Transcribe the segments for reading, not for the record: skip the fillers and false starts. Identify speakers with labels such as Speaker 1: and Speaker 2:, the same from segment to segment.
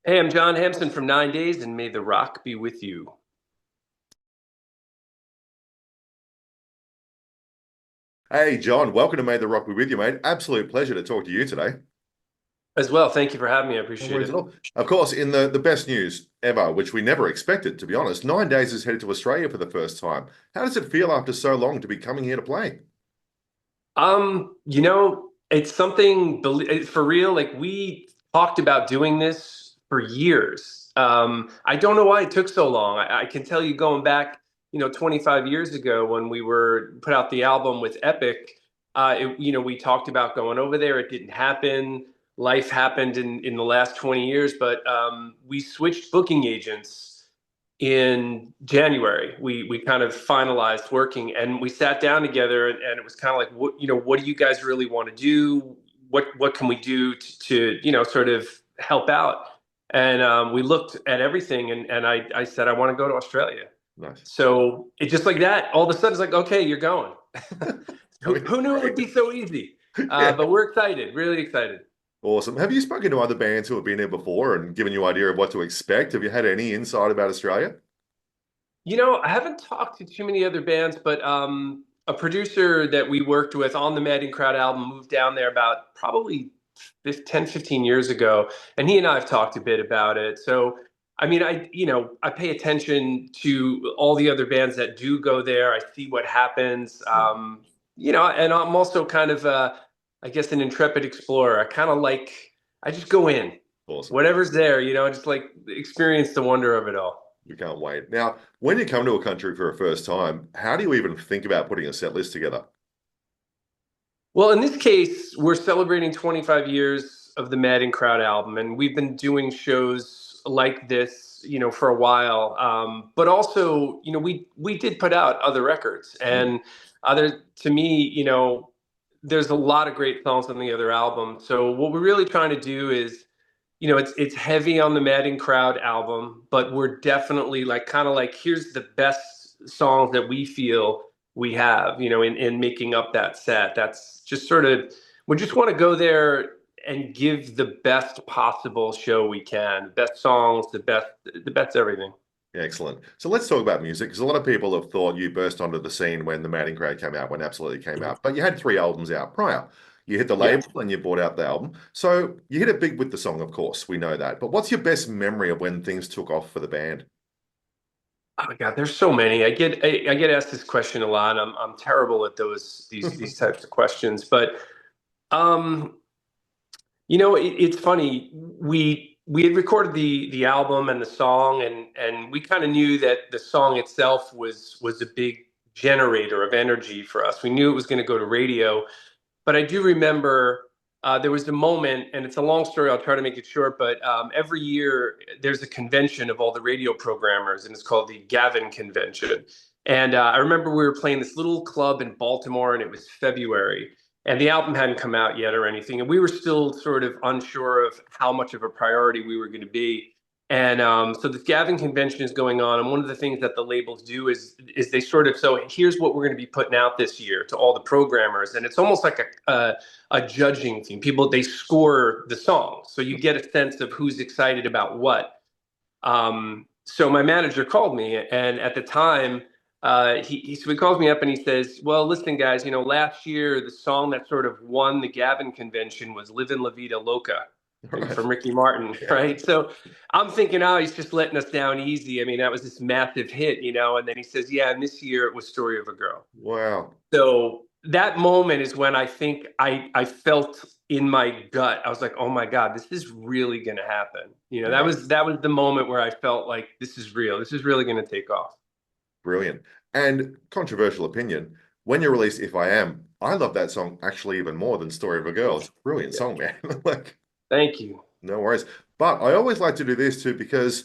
Speaker 1: Hey, I'm John Hampson from 9 Days, and may the rock be with you
Speaker 2: Hey, John, welcome to May the Rock Be With You, mate. Absolute pleasure to talk to you today.
Speaker 1: as well. Thank you for having me. I
Speaker 2: No
Speaker 1: appreciate
Speaker 2: worries at
Speaker 1: it.
Speaker 2: all. Of course, in the best news ever, which we never expected, to be honest, 9 Days is headed to Australia for the first time. How does it feel after so long to be coming here to play?
Speaker 1: It's something for real. Like we talked about doing this for years. I don't know why it took so long. I can tell you going back, 25 years ago when we were put out the album with Epic, we talked about going over there. It didn't happen. Life happened in the last 20 years, but we switched booking agents in January. We kind of finalized working and we sat down together and it was kind of like what do you guys really want to do? What can we do to sort of help out? And we looked at everything and I said I want to go to Australia.
Speaker 2: Nice.
Speaker 1: So it just like that, all of a sudden it's like, okay, you're going.
Speaker 2: I
Speaker 1: who,
Speaker 2: mean,
Speaker 1: who knew it would
Speaker 2: great.
Speaker 1: be so easy?
Speaker 2: Yeah,
Speaker 1: But we're excited, really excited.
Speaker 2: awesome. Have you spoken to other bands who have been here before and given you an idea of what to expect? Have you had any insight about Australia?
Speaker 1: I haven't talked to too many other bands, but a producer that we worked with on the Mad Crowd album moved down there about probably 10, 15 years ago. And he and I have talked a bit about it. So, I mean, I pay attention to all the other bands that do go there. I see what happens. And I'm also kind of, I guess, an intrepid explorer. I just go in,
Speaker 2: Awesome.
Speaker 1: whatever's there, just like experience the wonder of it all.
Speaker 2: You can't wait. Now, when you come to a country for a first time, how do you even think about putting a set list together?
Speaker 1: Well, in this case, we're celebrating 25 years of the Mad Crowd album, and we've been doing shows like this, for a while. But also, we did put out other records,
Speaker 2: Mm.
Speaker 1: and other to me, there's a lot of great songs on the other album. So what we're really trying to do is, it's heavy on the Mad Crowd album, but we're definitely like kind of like here's the best songs that we feel we have, in making up that set. That's just sort of we just want to go there and give the best possible show we can, the best songs, the best everything.
Speaker 2: Excellent. So let's talk about music because a lot of people have thought you burst onto the scene when the Manning Crowd came out, when Absolutely came out. But you had three albums out prior. You hit the
Speaker 1: Yeah.
Speaker 2: label and you bought out the album. So you hit it big with the song, of course. We know that. But what's your best memory of when things took off for the band?
Speaker 1: Oh my God, there's so many. I get asked this question a lot. I'm terrible at these types of questions, but um, it's funny. We had recorded the album and the song, and we kind of knew that the song itself was a big generator of energy for us. We knew it was going to go to radio, but I do remember there was a moment, and it's a long story. I'll try to make it short, but every year there's a convention of all the radio programmers, and it's called the Gavin Convention. And I remember we were playing this little club in Baltimore, and it was February, and the album hadn't come out yet or anything, and we were still sort of unsure of how much of a priority we were going to be. And so the Gavin convention is going on, and one of the things that the labels do is they sort of so here's what we're going to be putting out this year to all the programmers, and it's almost like a judging thing. People they score the songs, so you get a sense of who's excited about what. So my manager called me, and at the time, so he calls me up and he says, "Well, listen, guys, last year the song that sort of won the Gavin convention was "Livin' La Vida Loca."
Speaker 2: All
Speaker 1: From
Speaker 2: right.
Speaker 1: Ricky Martin,
Speaker 2: Yeah.
Speaker 1: right? So I'm thinking, oh, he's just letting us down easy. I mean, that was this massive hit, And then he says, yeah, and this year it was Story of a Girl.
Speaker 2: Wow.
Speaker 1: So that moment is when I think I felt in my gut. I was like, oh my God, this is really going to happen. That
Speaker 2: Right.
Speaker 1: was that was the moment where I felt like this is real. This is really going to take off.
Speaker 2: Brilliant. And controversial opinion, when you released If I Am, I love that song actually even more than Story of a Girl. It's a brilliant
Speaker 1: Yeah.
Speaker 2: song, man. Like,
Speaker 1: Thank you.
Speaker 2: no worries. But I always like to do this too because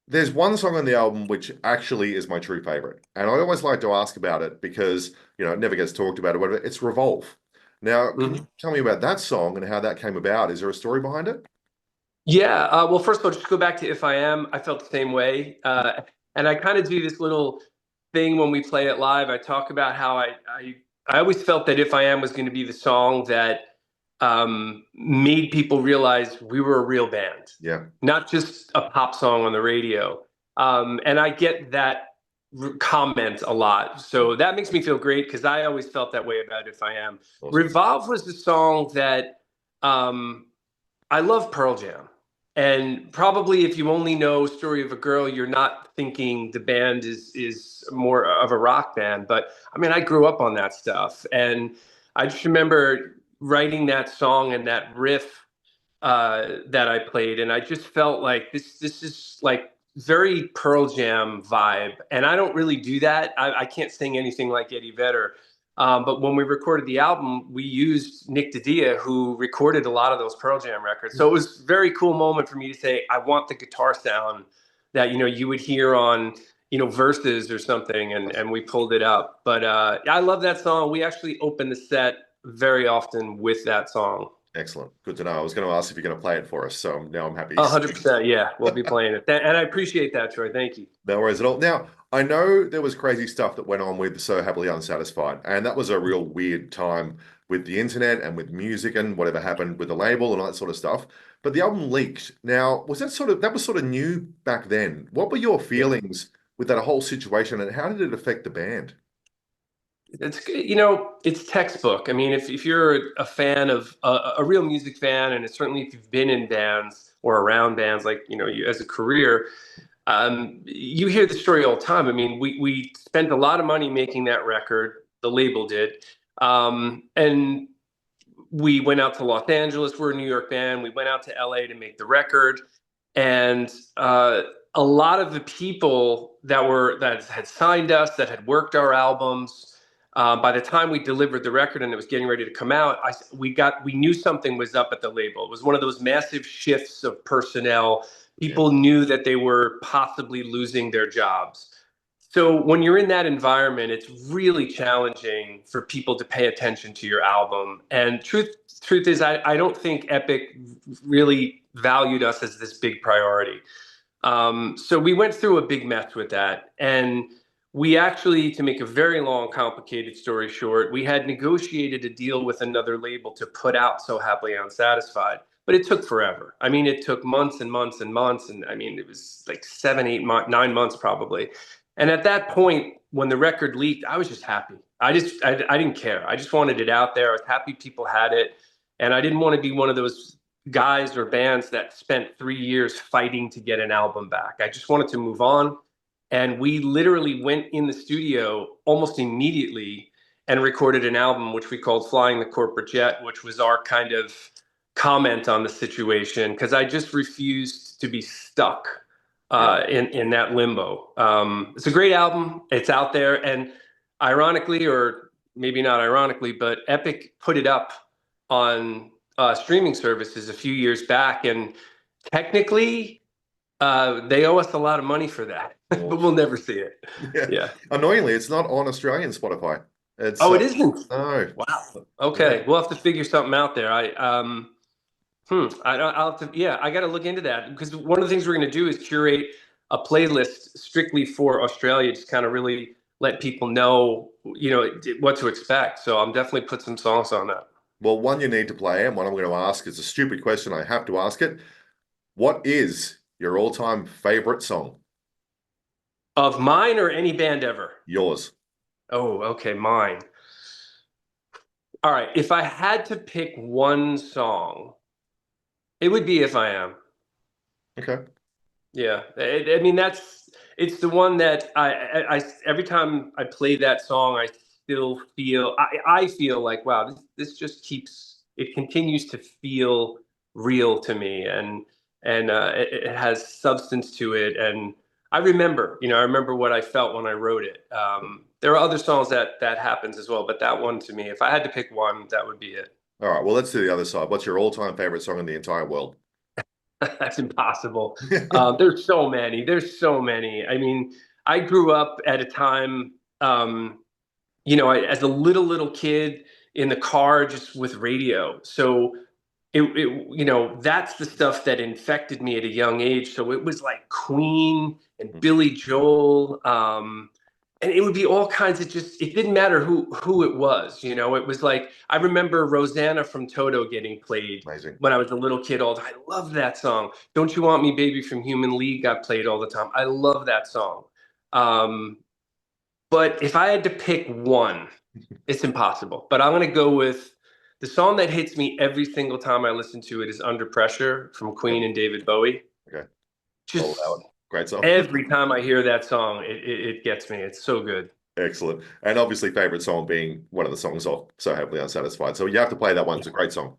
Speaker 2: there's one song on the album which actually is my true favorite. And I always like to ask about it because, it never gets talked about or whatever. It's Revolve. Now, can you
Speaker 1: Mhm.
Speaker 2: tell me about that song and how that came about? Is there a story behind it?
Speaker 1: Yeah. Well, first of all, just go back to If I Am. I felt the same way. And I kind of do this little thing when we play it live. I talk about how I always felt that If I Am was going to be the song that made people realize we were a real band,
Speaker 2: Yeah.
Speaker 1: not just a pop song on the radio. And I get that comment a lot. So that makes me feel great because I always felt that way about If I Am.
Speaker 2: Awesome.
Speaker 1: Revolve was the song that I love Pearl Jam. And probably if you only know Story of a Girl, you're not thinking the band is more of a rock band. But I mean, I grew up on that stuff. And I just remember writing that song and that riff that I played, and I just felt like this is like very Pearl Jam vibe, and I don't really do that. I can't sing anything like Eddie Vedder. But when we recorded the album, we used Nick Didia, who recorded a lot of those Pearl Jam records. So it was a very cool moment for me to say, I want the guitar sound that you would hear on Verses or something, and we pulled it up. But I love that song. We actually open the set very often with that song.
Speaker 2: Excellent. Good to know. I was going to ask if you're going to play it for us, so now I'm happy.
Speaker 1: 100%. Yeah, we'll be playing it. And I appreciate that, Troy. Thank you.
Speaker 2: No worries at all. Now, I know there was crazy stuff that went on with So Happily Unsatisfied, and that was a real weird time with the internet and with music and whatever happened with the label and all that sort of stuff. But the album leaked. Now, that was sort of new back then? What were your
Speaker 1: Yeah.
Speaker 2: feelings with that whole situation, and how did it affect the band?
Speaker 1: It's textbook. I mean, if you're a fan of a real music fan, and certainly if you've been in bands or around bands, like, you as a career, you hear the story all the time. I mean, we spent a lot of money making that record. The label did. And we went out to Los Angeles. We're a New York band. We went out to LA to make the record. And a lot of the people that had signed us, that had worked our albums, by the time we delivered the record and it was getting ready to come out, we knew something was up at the label. It was one of those massive shifts of personnel.
Speaker 2: Yeah,
Speaker 1: People knew that they were possibly losing their jobs. So when you're in that environment, it's really challenging for people to pay attention to your album. And truth is, I don't think Epic really valued us as this big priority. So we went through a big mess with that. And we actually, to make a very long, complicated story short, we had negotiated a deal with another label to put out So Happily Unsatisfied. But it took forever. I mean, it took months and months and months. And I mean, it was like 9 months probably. And at that point, when the record leaked, I was just happy. I didn't care. I just wanted it out there. I was happy people had it. And I didn't want to be one of those guys or bands that spent 3 years fighting to get an album back. I just wanted to move on. And we literally went in the studio almost immediately and recorded an album, which we called Flying the Corporate Jet, which was our kind of comment on the situation, because I just refused to be stuck
Speaker 2: yeah,
Speaker 1: in that limbo. It's a great album. It's out there. And ironically, or maybe not ironically, but Epic put it up on streaming services a few years back. And technically, they owe us a lot of money for that, but we'll
Speaker 2: awesome.
Speaker 1: never see it.
Speaker 2: Yeah.
Speaker 1: Yeah.
Speaker 2: Annoyingly, it's not on Australian Spotify. It's
Speaker 1: Oh, it isn't.
Speaker 2: no,
Speaker 1: Wow.
Speaker 2: yeah.
Speaker 1: Okay. We'll have to figure something out there. I'll have to, yeah, I got to look into that because one of the things we're going to do is curate a playlist strictly for Australia, just kind of really let people know, what to expect. So I'm definitely put some songs on that.
Speaker 2: Well, one you need to play, and one I'm going to ask is a stupid question. I have to ask it. What is your all-time favorite song?
Speaker 1: Of mine or any band ever?
Speaker 2: Yours.
Speaker 1: Oh, okay, mine. All right. If I had to pick one song, it would be If I Am.
Speaker 2: Okay.
Speaker 1: Yeah, I mean it's the one that every time I play that song, I still I feel like, wow, this just it continues to feel real to me, and it has substance to it, and I remember what I felt when I wrote it. There are other songs that happens as well, but that one to me, if I had to pick one, that would be it.
Speaker 2: All right. Well, let's do the other side. What's your all-time favorite song in the entire world?
Speaker 1: That's impossible. There's so many. There's so many. I mean, I grew up at a time, as a little kid in the car just with radio. So that's the stuff that infected me at a young age. So it was like Queen and Billy Joel. and it would be all kinds of just, it didn't matter who it was, you know. It was like, I remember Rosanna from Toto getting played
Speaker 2: Amazing.
Speaker 1: when I was a little kid. All I love that song. Don't You Want Me Baby from Human League got played all the time. I love that song. um but if I had to pick one, it's impossible, but I'm going to go with the song that hits me every single time I listen to it is Under Pressure from
Speaker 2: Yep.
Speaker 1: Queen and David Bowie.
Speaker 2: Okay. I'll allow it.
Speaker 1: Just
Speaker 2: Great song.
Speaker 1: every time I hear that song, it gets me. It's so good.
Speaker 2: Excellent. And obviously, favorite song being one of the songs off So Happily Unsatisfied. So you have to play that one. It's a great song.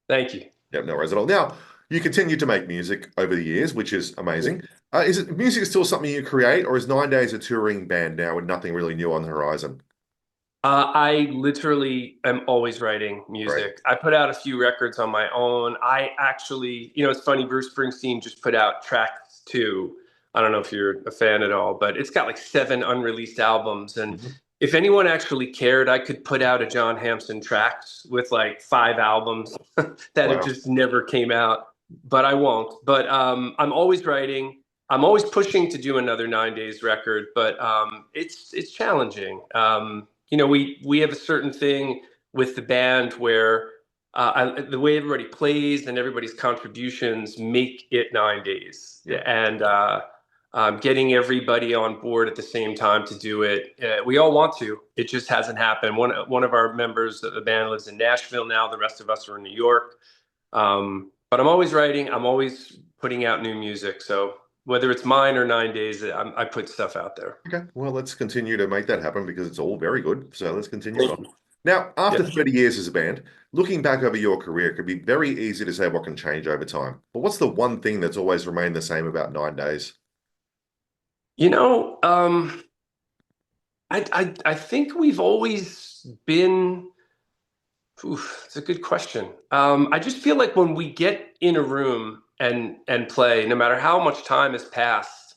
Speaker 1: Thank you.
Speaker 2: Yep, no worries at all. Now, you continue to make music over the years, which is amazing. Is it music still something you create, or is 9 Days a touring band now with nothing really new on the horizon?
Speaker 1: I literally am always writing
Speaker 2: Great.
Speaker 1: music. I put out a few records on my own. I actually, you know, it's funny, Bruce Springsteen just put out Tracks 2. I don't know if you're a fan at all, but it's got like 7 unreleased albums. And
Speaker 2: Mhm.
Speaker 1: if anyone actually cared, I could put out a John Hampson Tracks with like 5 albums that have
Speaker 2: Wow.
Speaker 1: just never came out, but I won't. But I'm always writing. I'm always pushing to do another 9 Days record, but it's challenging. You know, we have a certain thing with the band where the way everybody plays and everybody's contributions make it 9 days,
Speaker 2: Yeah.
Speaker 1: and getting everybody on board at the same time to do it. We all want to. It just hasn't happened. One of our members of the band lives in Nashville now. The rest of us are in New York. But I'm always writing. I'm always putting out new music. So whether it's mine or 9 days, I put stuff out there.
Speaker 2: Okay. Well, let's continue to make that happen because it's all very good. So let's continue
Speaker 1: Thank
Speaker 2: on.
Speaker 1: you.
Speaker 2: Now, after
Speaker 1: Yeah.
Speaker 2: 30 years as a band, looking back over your career, it could be very easy to say what can change over time. But what's the one thing that's always remained the same about 9 days?
Speaker 1: You know, I think we've always been. Oof, it's a good question. I just feel like when we get in a room and play, no matter how much time has passed,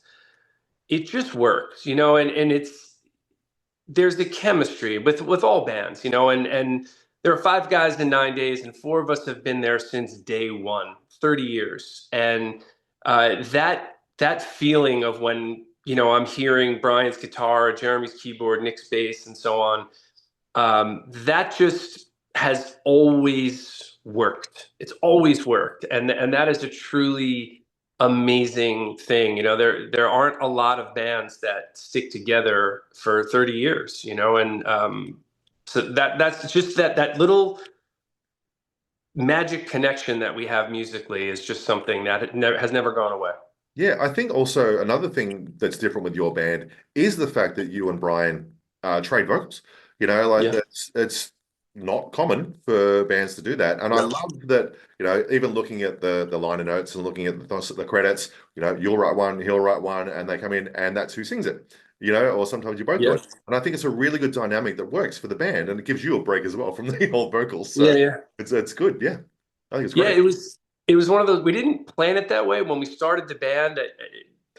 Speaker 1: it just works, you know, and it's there's the chemistry with all bands, you know, and there are 5 guys in 9 days, and 4 of us have been there since day one, 30 years, and that feeling of when you know I'm hearing Brian's guitar, Jeremy's keyboard, Nick's bass, and so on, that just has always worked. It's always worked, and that is a truly amazing thing. You know, there aren't a lot of bands that stick together for 30 years. You know, and so that's just that little magic connection that we have musically is just something that has never gone away.
Speaker 2: Yeah, I think also another thing that's different with your band is the fact that you and Brian trade vocals. You know, like
Speaker 1: Yeah.
Speaker 2: it's not common for bands to do that. And I
Speaker 1: No.
Speaker 2: love that, you know, even looking at the liner notes and looking at the credits, you know, you'll write one, he'll write one, and they come in and that's who sings it. You know, or sometimes you both do
Speaker 1: Yeah.
Speaker 2: it. And I think it's a really good dynamic that works for the band and it gives you a break as well from the old vocals. So
Speaker 1: Yeah. Yeah.
Speaker 2: it's good. Yeah. I think it's
Speaker 1: Yeah,
Speaker 2: great.
Speaker 1: it was one of those. We didn't plan it that way when we started the band.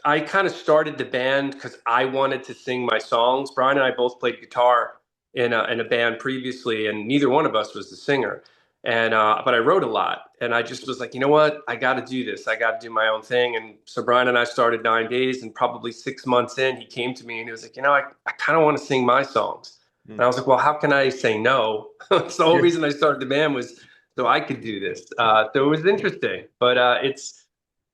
Speaker 1: I kind of started the band because I wanted to sing my songs. Brian and I both played guitar in a band previously, and neither one of us was the singer. And but I wrote a lot, and I just was like, you know what, I got to do this. I got to do my own thing. And so Brian and I started 9 days, and probably 6 months in, he came to me and he was like, you know, I kind of want to sing my songs. And I
Speaker 2: Mm.
Speaker 1: was like, well, how can I say no? So the whole
Speaker 2: Yeah.
Speaker 1: reason I started the band was so I could do this. So it was interesting, but it's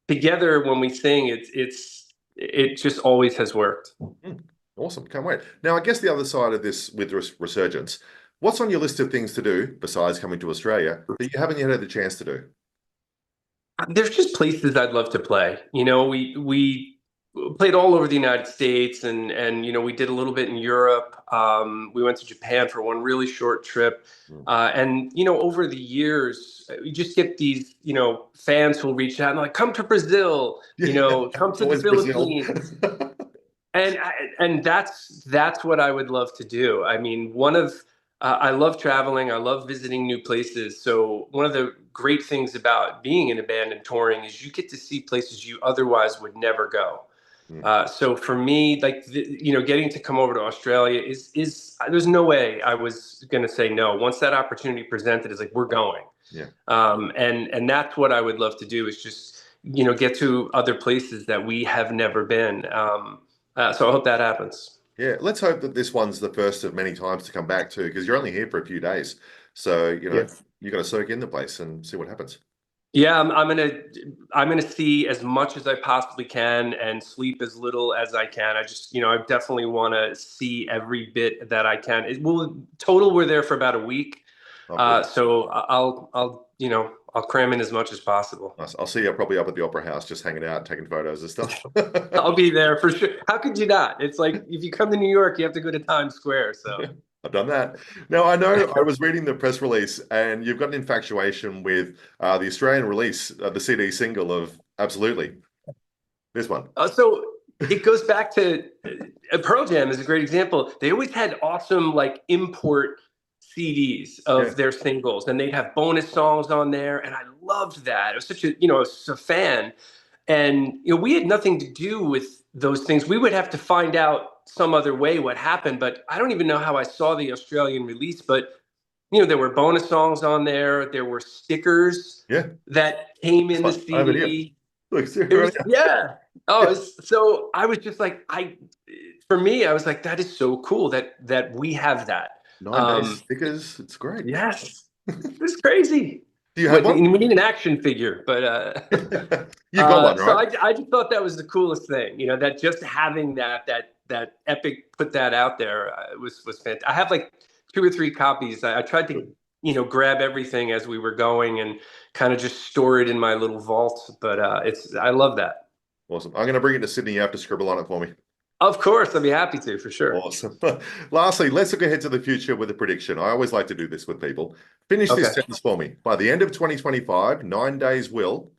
Speaker 1: together when we sing, it just always has worked.
Speaker 2: Mm, awesome. Can't wait. Now, I guess the other side of this with Resurgence, what's on your list of things to do besides coming to Australia that you haven't yet had the chance to do?
Speaker 1: There's just places I'd love to play. You know, we played all over the United States, and you know we did a little bit in Europe. We went to Japan for one really short trip,
Speaker 2: Mm.
Speaker 1: and you know over the years we just get these you know fans who'll reach out and like come to Brazil, you
Speaker 2: Yeah,
Speaker 1: know, come
Speaker 2: it's
Speaker 1: to the
Speaker 2: always Brazil.
Speaker 1: Philippines. And that's what I would love to do. I mean, I love traveling. I love visiting new places. So one of the great things about being in a band and touring is you get to see places you otherwise would never go.
Speaker 2: Mm,
Speaker 1: So for me, like you know, getting to come over to Australia is there's no way I was going to say no. Once that opportunity presented, is like we're going,
Speaker 2: yeah.
Speaker 1: and that's what I would love to do is just you know get to other places that we have never been. So I hope that happens.
Speaker 2: Yeah, let's hope that this one's the first of many times to come back too, because you're only here for a few days. So,
Speaker 1: Yes.
Speaker 2: you got to soak in the place and see what happens.
Speaker 1: Yeah, I'm gonna see as much as I possibly can and sleep as little as I can. I just, I definitely want to see every bit that I can. Total, we're there for about a week,
Speaker 2: Oh, cool.
Speaker 1: so I'll cram in as much as possible.
Speaker 2: Nice. I'll see you probably up at the Opera House, just hanging out, taking photos and stuff.
Speaker 1: I'll be there for sure. How could you not? It's like if you come to New York, you have to go to Times Square. So.
Speaker 2: I've done that. Now, I know I was reading the press release, and you've got an infatuation with the Australian release of the CD single of Absolutely. This one.
Speaker 1: So it goes back to Pearl Jam is a great example. They always had awesome like import CDs
Speaker 2: Yeah.
Speaker 1: of their singles, and they'd have bonus songs on there, and I loved that. It was such a I was a fan, and we had nothing to do with those things. We would have to find out some other way what happened, but I don't even know how I saw the Australian release. But there were bonus songs on there. There were stickers
Speaker 2: Yeah.
Speaker 1: that came
Speaker 2: It's
Speaker 1: in the
Speaker 2: fun. I have it here.
Speaker 1: CD.
Speaker 2: Look, see
Speaker 1: It
Speaker 2: right
Speaker 1: was,
Speaker 2: here.
Speaker 1: yeah.
Speaker 2: Yeah.
Speaker 1: So I was just like, for me, I was like, that is so cool that we have that.
Speaker 2: 9 days stickers. It's great.
Speaker 1: Yes, it's crazy.
Speaker 2: Do you have
Speaker 1: What, we
Speaker 2: one?
Speaker 1: need an action figure, but
Speaker 2: You've got one,
Speaker 1: so
Speaker 2: right?
Speaker 1: I just thought that was the coolest thing. That just having that epic put that out there was fantastic. I have like 2 or 3 copies. I tried to grab everything as we were going and kind of just store it in my little vault. But I love that.
Speaker 2: Awesome. I'm going to bring it to Sydney. You have to scribble on it for me.
Speaker 1: Of course, I'd be happy to for sure.
Speaker 2: Awesome. Lastly, let's look ahead to the future with a prediction. I always like to do this with people. Finish this
Speaker 1: Okay.
Speaker 2: sentence for me. By the end of 2025, 9 days will.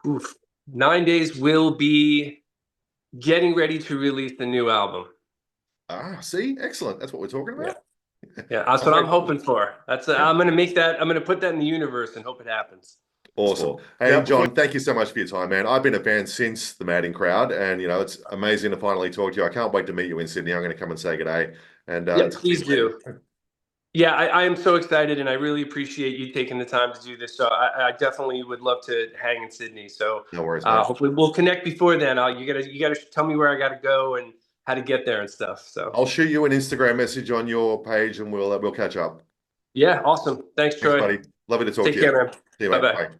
Speaker 1: Oof. 9 days will be getting ready to release the new album.
Speaker 2: See, excellent. That's what we're talking
Speaker 1: Yeah.
Speaker 2: about.
Speaker 1: Yeah, that's
Speaker 2: I'm
Speaker 1: what I'm
Speaker 2: very
Speaker 1: hoping for.
Speaker 2: yeah.
Speaker 1: I'm gonna make that. I'm gonna put that in the universe and hope it happens.
Speaker 2: Awesome. Hey,
Speaker 1: Yeah.
Speaker 2: John, thank you so much for your time, man. I've been a fan since the Madding crowd, and it's amazing to finally talk to you. I can't wait to meet you in Sydney. I'm going to come and say good day. And
Speaker 1: Yeah,
Speaker 2: until
Speaker 1: please
Speaker 2: then,
Speaker 1: do. Yeah, I am so excited, and I really appreciate you taking the time to do this. So I definitely would love to hang in Sydney. So
Speaker 2: no worries, mate.
Speaker 1: hopefully we'll connect before then. You gotta tell me where I gotta go and how to get there and stuff. So
Speaker 2: I'll shoot you an Instagram message on your page, and we'll catch up.
Speaker 1: yeah, awesome. Thanks,
Speaker 2: Thanks,
Speaker 1: Troy.
Speaker 2: buddy. Lovely to talk
Speaker 1: Take
Speaker 2: to you.
Speaker 1: care, man.
Speaker 2: See you,
Speaker 1: Bye
Speaker 2: mate.
Speaker 1: bye.
Speaker 2: Bye.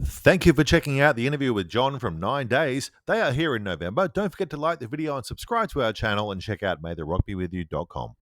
Speaker 3: Thank you for checking out the interview with John from 9 Days. They are here in November. Don't forget to like the video and subscribe to our channel and check out maytherockbewithyou.com.